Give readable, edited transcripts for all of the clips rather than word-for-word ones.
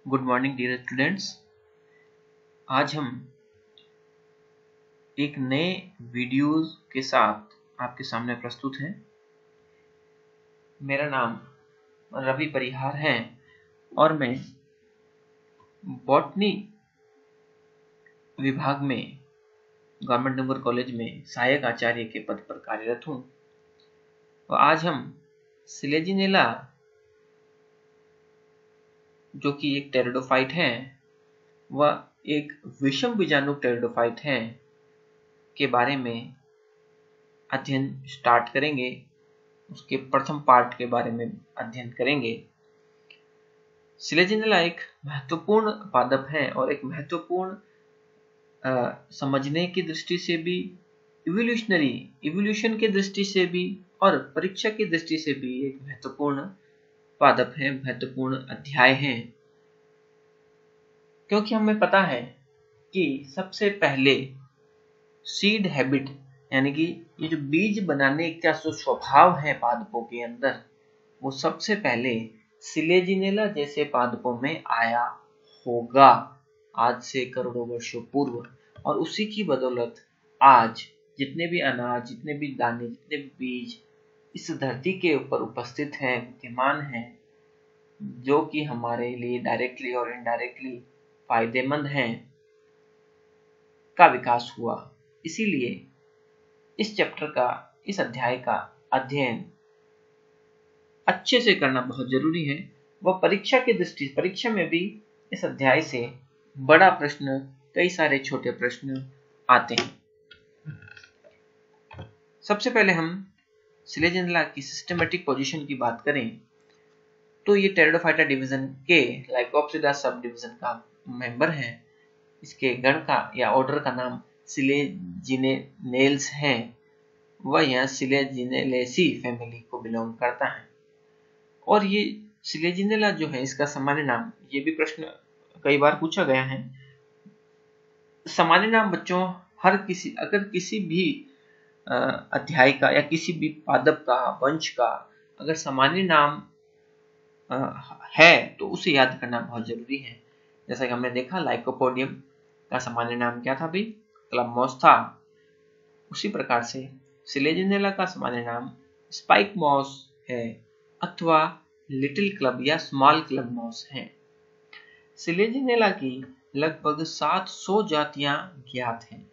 Good morning dear students. आज हम एक नए वीडियोस के साथ आपके सामने प्रस्तुत हैं। मेरा नाम रवि परिहार है और मैं बॉटनी विभाग में गवर्नमेंट नगर कॉलेज में सहायक आचार्य के पद पर कार्यरत हूँ। तो आज हम सिलेजिनेला जो कि एक टेरिडोफाइट है, वह एक विषम बीजाणु टेरिडोफाइट है के बारे में अध्ययन स्टार्ट करेंगे। उसके प्रथम पार्ट के बारे में अध्ययन करेंगे। सिलेजिनेला एक महत्वपूर्ण पादप है और एक महत्वपूर्ण समझने की दृष्टि से भी, इवोल्यूशन की दृष्टि से भी और परीक्षा की दृष्टि से भी एक महत्वपूर्ण पादप है, महत्वपूर्ण अध्याय है। क्योंकि हमें पता है कि सबसे पहले सीड हैबिट यानी कि ये जो बीज बनाने का जो स्वभाव है पादपों के अंदर, वो सबसे पहले सिलेजिनेला जैसे पादपों में आया होगा आज से करोड़ों वर्षों पूर्व। और उसी की बदौलत आज जितने भी अनाज, जितने भी दाने, जितने भी बीज इस धरती के ऊपर उपस्थित हैं, विद्यमान हैं, जो कि हमारे लिए डायरेक्टली और इनडायरेक्टली फायदेमंद हैं, का विकास हुआ। इसीलिए इस चैप्टर का, इस अध्याय का अध्ययन अच्छे से करना बहुत जरूरी है। वह परीक्षा में भी इस अध्याय से बड़ा प्रश्न, कई सारे छोटे प्रश्न आते हैं। सबसे पहले हम सिलेजिनेला की सिस्टमेटिक पोजीशन की बात करें तो ये टेरिडोफाइटा डिवीजन के लाइकोप्सिडा सब डिवीजन का मेंबर है। इसके गण का या ऑर्डर का नाम सिलेजिनेलेस है। वह यहाँ सिलेजिनेलेसी फैमिली को बिलोंग करता है। और ये सिलेजिनेला जो है, इसका सामान्य नाम, ये भी प्रश्न कई बार पूछा गया है। सामान्य नाम बच्चों, अगर किसी भी अध्याय का या किसी भी पादप का, वंश का अगर सामान्य नाम है तो उसे याद करना बहुत जरूरी है। जैसा कि हमने देखा, लाइकोपोडियम का सामान्य नाम क्या था भी? क्लब था। उसी प्रकार से सिलेजिनेला का सामान्य नाम स्पाइक मॉस है अथवा लिटिल क्लब या स्मॉल क्लब मॉस है। सिलेजिनेला की लगभग 700 जातियां ज्ञात हैं।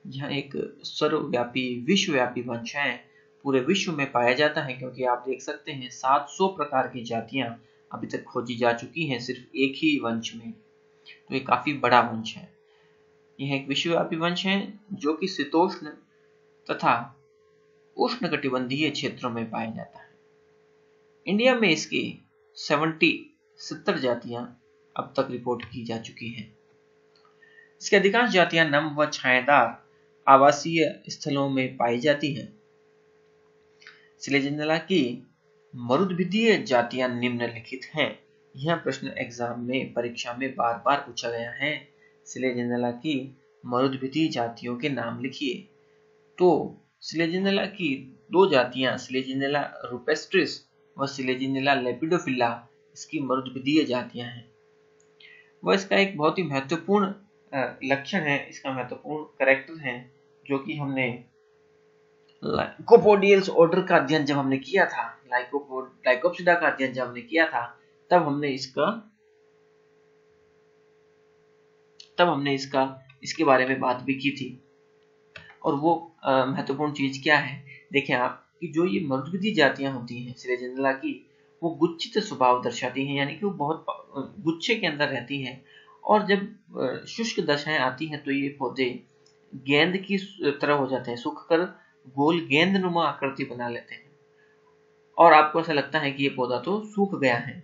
यह एक सर्वव्यापी, विश्वव्यापी वंश है। पूरे विश्व में पाया जाता है, क्योंकि आप देख सकते हैं 700 प्रकार की जातियां अभी तक खोजी जा चुकी हैं सिर्फ एक ही वंश में। तो ये काफी बड़ा वंश है। यह एक विश्वव्यापी वंश है जो कि शीतोष्ण तथा उष्णकटिबंधीय क्षेत्रों में पाया जाता है। इंडिया में इसकी 70 जातियां अब तक रिपोर्ट की जा चुकी हैं। इसकी अधिकांश जातियां नम व छायादार आवासीय स्थलों में पाई जाती हैं। सिलेजिनेला की मरुद्भिदीय जातियां निम्नलिखित हैं। यह प्रश्न एग्जाम में, परीक्षा में बार बार पूछा गया है। सिलेजिनेला की मरुद्भिदीय जातियों के नाम लिखिए। तो सिलेजिनेला की दो जातियां, सिलेजिनेला रुपेस्ट्रिस व सिलेजिनेला लेपिडोफिला, इसकी मरुद्भिदीय जातियां हैं। वह इसका एक बहुत ही महत्वपूर्ण लक्षण है, इसका महत्वपूर्ण कैरेक्टर है, जो कि हमने लाइकोपोडियल्स ऑर्डर का अध्ययन जब हमने किया था, लाइकोप्सिडा का अध्ययन जब हमने किया था, तब हमने इसके बारे में बात भी की थी। और वो महत्वपूर्ण चीज क्या है, देखें आप, कि जो ये मरुद्भिदीय जातियां होती हैं सिलेजिनेला की, वो गुच्छित स्वभाव दर्शाती हैं, यानी कि वो बहुत गुच्छे के अंदर रहती हैं। और जब शुष्क दशाएं आती हैं तो ये पौधे गेंद की तरह हो जाते हैं, सूख कर गोल गेंदनुमा आकृति बना लेते हैं। और आपको ऐसा लगता है कि ये पौधा तो सूख गया है,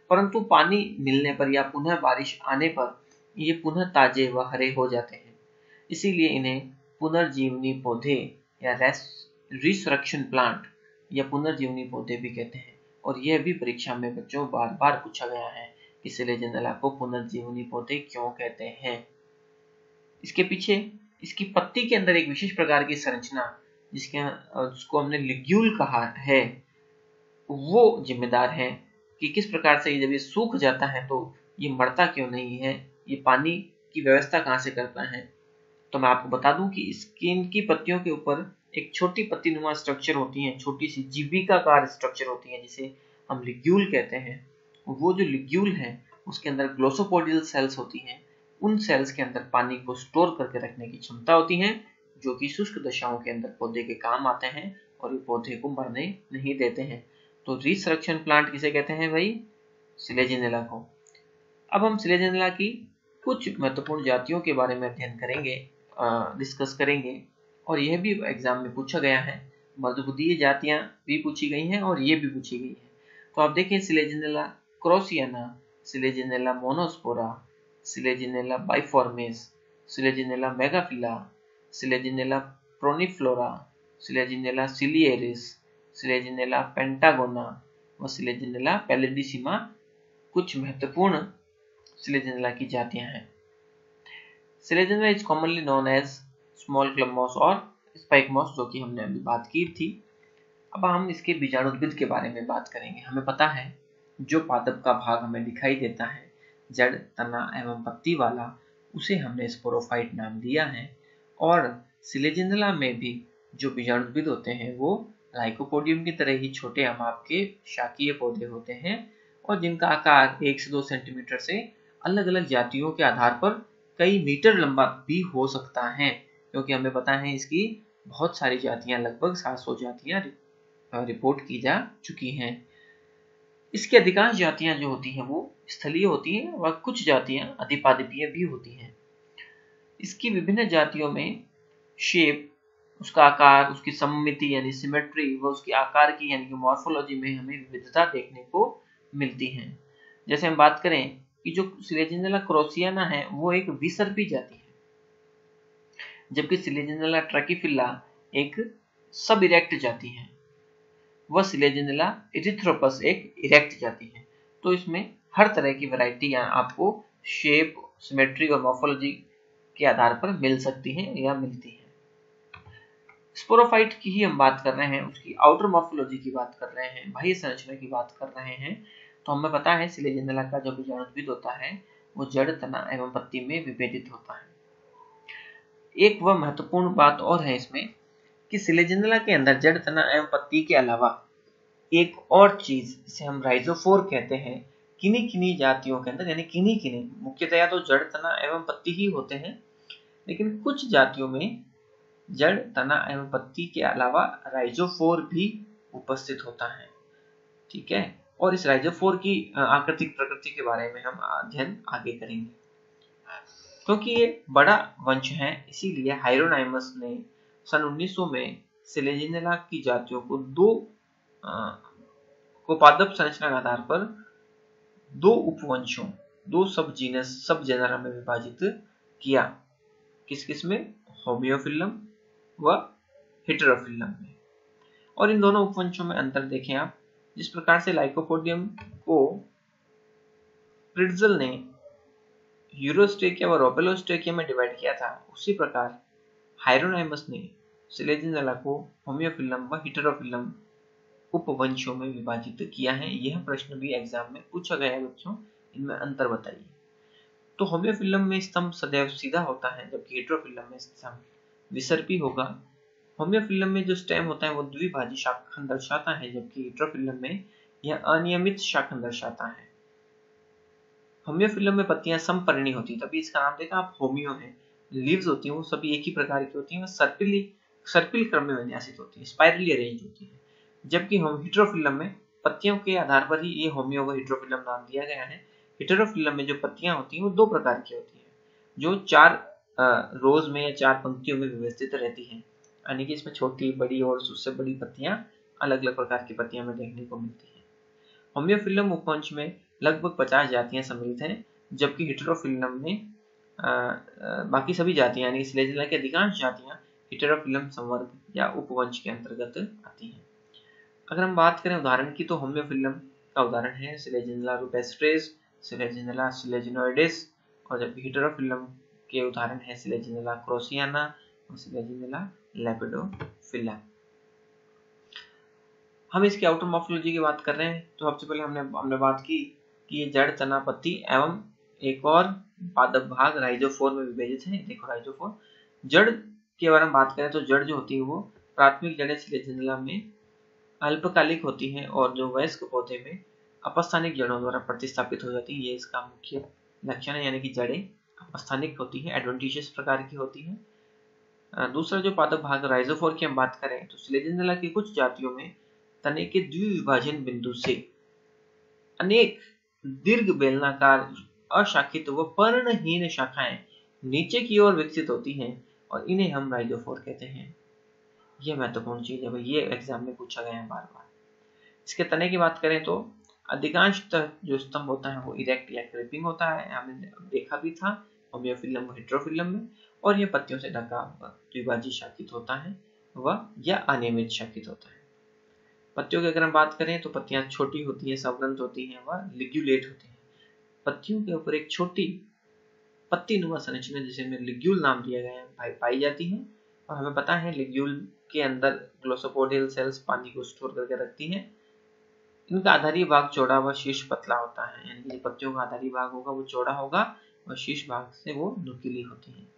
परंतु पानी मिलने पर या पुनः बारिश आने पर ये पुनः ताजे व हरे हो जाते हैं। इसीलिए इन्हें पुनर्जीवनी पौधे या रिसरेक्शन प्लांट या पुनर्जीवनी पौधे भी कहते हैं। और यह भी परीक्षा में बच्चों बार बार पूछा गया है कि सिलेजिनेला को पुनर्जीवनी पौधे क्यों कहते हैं। इसके पीछे इसकी पत्ती के अंदर एक विशेष प्रकार की संरचना, जिसको हमने लिग्यूल कहा है, वो जिम्मेदार है कि किस प्रकार से जब ये सूख जाता है तो ये मरता क्यों नहीं है, ये पानी की व्यवस्था कहाँ से करता है। तो मैं आपको बता दूं कि इसकी की पत्तियों के ऊपर एक छोटी पत्ती नुमा स्ट्रक्चर होती है, छोटी सी जीविकाकार स्ट्रक्चर होती है जिसे हम लिग्यूल कहते हैं। वो जो लिग्यूल है उसके अंदर ग्लोसोपोडियल सेल्स होती हैं। उन सेल्स के अंदर पानी को स्टोर करके रखने की क्षमता होती है, जो कि शुष्क दशाओं के अंदर पौधे के काम आते हैं और ये पौधे को मरने नहीं देते हैं। तो रीसरेक्शन प्लांट किसे कहते हैं भाई, सिलेजिनेला को। अब हम सिलेजिनेला की कुछ महत्वपूर्ण जातियों के बारे में अध्ययन करेंगे, डिस्कस करेंगे, और यह भी एग्जाम में पूछा गया है। मध्यबुद्धीय जातियां भी पूछी गई हैं और ये भी पूछी गई है। तो आप देखें, Selaginella kraussiana, Selaginella monospora, Selaginella biformis, Selaginella megaphylla, Selaginella proniflora, Selaginella ciliaris, Selaginella pentagona व सिलेजिनेला पैलिडिसिमा कुछ महत्वपूर्ण सिलेजिनेला की जातियां हैं। Selaginella is commonly known as small club moss और स्पाइक मॉस, जो कि हमने अभी बात की थी। अब हम इसके बीजाणुद्भिद के बारे में बात करेंगे। हमें पता है जो पादप का भाग हमें दिखाई देता है जड़, तना एवं पत्ती वाला, उसे हमने स्पोरोफाइट नाम दिया है। और सिलेजिनेला में भी जो बीजाणुद्भिद होते हैं वो लाइकोपोडियम की तरह ही छोटे माप के शाकीय पौधे होते हैं और जिनका आकार 1 से 2 सेंटीमीटर से अलग अलग जातियों के आधार पर कई मीटर लंबा भी हो सकता है, क्योंकि हमें पता है इसकी बहुत सारी जातियां, लगभग 700 जातियां रिपोर्ट की जा चुकी हैं। इसकी अधिकांश जातियां जो होती हैं वो स्थलीय होती हैं व कुछ जातियां अधिपादिपीय भी होती हैं। इसकी विभिन्न जातियों में शेप, उसका आकार, उसकी सममिति यानी सिमेट्री व उसकी आकार की यानी कि मॉर्फोलॉजी में हमें विविधता देखने को मिलती है। जैसे हम बात करें कि जो सिलेजिनेला क्रॉसियाना है वो एक विसर्पी जाति है, जबकि सिलेजिनेला ट्रैकिफिला एक सब इरेक्ट जाति है, वह सिलेजिनेला इरिथ्रोपस एक इरेक्ट जाति है। तो इसमें हर तरह की वैरायटी आपको शेप, सिमेट्री और मॉर्फोलॉजी के आधार पर मिल सकती हैं या मिलती हैं। स्पोरोफाइट की ही हम बात कर रहे हैं, उसकी आउटर मॉर्फोलॉजी की बात कर रहे हैं, बाह्य संरचना की बात कर रहे हैं। तो हमें पता है सिलेजिनेला का जो बीजाणुद्भिद होता है वो जड़, तना एवं पत्ती में विभेदित होता है। एक वह महत्वपूर्ण बात और है इसमें कि सिलेजिनेला के अंदर जड़, तना एवं पत्ती के अलावा एक और चीज जिसे हम राइजोफोर कहते हैं, किन्हीं किन्हीं जातियों के अंदर, यानी किन्हीं किन्हीं, मुख्यतया तो जड़, तना एवं पत्ती ही होते हैं, लेकिन कुछ जातियों में जड़, तना एवं पत्ती के अलावा राइजोफोर भी उपस्थित होता है। ठीक है, और इस राइजोफोर की आकृतिक प्रकृति के बारे में हम अध्ययन आगे करेंगे। क्योंकि ये बड़ा वंश है, इसीलिए हाइरोनाइमस ने सन 1900 में सिलेजिनेला की जातियों को पादप संरचना के आधार पर दो उपवंशों, दो सब जीनस, सब जेनरा में विभाजित किया। किस किस में? होमियोफिलम व हेटेरोफिलम में। और इन दोनों उपवंशों में अंतर देखें आप, जिस प्रकार से लाइकोपोडियम को प्रिट्जल ने यूरोस्टेकिया व रोबेलोस्टेकिया में डिवाइड किया था, उसी प्रकार हाइरोनाइमस ने सिलेजिनेला को होमियोफिलम व हेटेरोफिलम उपवंशों में विभाजित किया है। यह प्रश्न भी एग्जाम में पूछा गया है बच्चों, इनमें अंतर बताइए। तो होमियोफिलम में स्तंभ सदैव सीधा होता है, जबकि हेटेरोफिलम में स्तंभ विसर्पी होगा। होमियोफिलम में जो स्टेम होता है वो द्विभाजी शाखाखंड दर्शाता है, जबकि हेटेरोफिलम में यह अनियमित शाखाखंड दर्शाता है। होमियोफिलम में पत्तियां समपर्णी होती है, तभी इसका नाम देखा आप, होमियो है। लीव्स होती हैं वो सभी एक ही प्रकार की होती हैं, वो सर्पिल क्रम में विन्यासित होती है, स्पाइरली अरेंज होती है। जबकि हम हेटेरोफिलम में पत्तियों के आधार पर ही ये होमियो व हेटेरोफिलम नाम दिया गया है। हेटेरोफिलम में जो पत्तियां होती हैं वो दो प्रकार की होती हैं, जो 4 रोज में या 4 पंक्तियों में व्यवस्थित रहती हैं, यानी कि इसमें छोटी, बड़ी और उससे बड़ी पत्तियां, अलग अलग प्रकार की पत्तियां हमें देखने को मिलती हैं। होमियोफिलम उपवंश में लगभग 50 जातियां सम्मिलित हैं, जबकि हेटेरोफिलम में बाकी सभी जातियां यानी सिलेजिनेला की अधिकांश जातियां हेटेरोफिलम संवर्ग या उपवंश के अंतर्गत आती हैं। अगर हम बात करें उदाहरण की, तो होमियोफिलम का उदाहरण है सिलेजिनेला रुपेस्ट्रेस, सिलेजिनेला सिलेजिनोइडिस, और जबकि हेटेरोफिलम के उदाहरण है सिलेजिनेला क्रॉसियाना और सिलेजिनेला लेपिडोफिला। हम इसकी आउटर मॉर्फोलॉजी की बात कर रहे हैं, तो सबसे पहले हमने बात की कि ये जड़, तना, पत्ती एवं एक और पादप भाग राइजोफोर में विभाजित है। देखो राइजोफोर। जड़ के बारे में बात करें तो जड़ जो होती है वो प्राथमिक जड़ें सिलेजेंडला में अल्पकालिक होती हैं और जो वयस्क पौधे में अपस्थानिक जड़ों द्वारा प्रतिस्थापित हो जाती है। ये इसका मुख्य लक्षण है, यानी कि जड़ें अपस्थानिक होती है, एडवेंटिशियस प्रकार की होती है। दूसरा जो पादप भाग राइजोफोर की हम बात करें तो सिलेजेंडला की कुछ जातियों में तने के द्विविभाजन बिंदु से अनेक दीर्घ बेलनाकार अशाखित व पर्णहीन शाखाएं नीचे की ओर विकसित होती हैं और इन्हें हम राइजोफोर कहते हैं। ये महत्वपूर्ण चीज है भाई, ये एग्जाम में पूछा गया है बार बार। इसके तने की बात करें तो अधिकांशतः जो स्तंभ होता है वो इरेक्ट या क्रीपिंग होता है, हमने देखा भी था होमियोफिलम व हेटेरोफिलम में। और ये पत्तियों से ढका हुआ द्विभाजी शाखित होता है वह या अनियमित शाखित होता है। पत्तियों की अगर हम बात करें तो पत्तियां छोटी होती है, सवलंत होती हैं व लिग्यूलेट होती हैं। पत्तियों के ऊपर एक छोटी पत्ती नुमा संरचना जिसे में लिग्यूल नाम दिया गया है पाई जाती है। और हमें पता है लिग्यूल के अंदर ग्लोसोपोडियल सेल्स पानी को स्टोर करके रखती हैं। इनका आधारी भाग चौड़ा व शीर्ष पतला होता है, यानी कि पत्तियों का आधारी भाग होगा वो चौड़ा होगा और शीर्ष भाग से वो नुकीली होती है।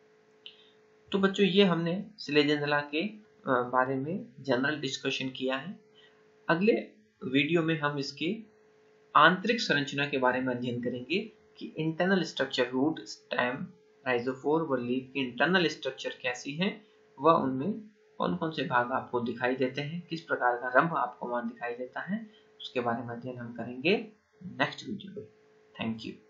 तो बच्चों ये हमने सिलेजेंडला के बारे में जनरल डिस्कशन किया है। अगले वीडियो में हम इसके आंतरिक संरचना के बारे में अध्ययन करेंगे कि इंटरनल स्ट्रक्चर, रूट, स्टेम, राइजोफोर व लीफ की इंटरनल स्ट्रक्चर कैसी है व उनमें कौन कौन से भाग आपको दिखाई देते हैं, किस प्रकार का रंभ आपको वहां दिखाई देता है, उसके बारे में अध्ययन हम करेंगे नेक्स्ट वीडियो में। Thank you.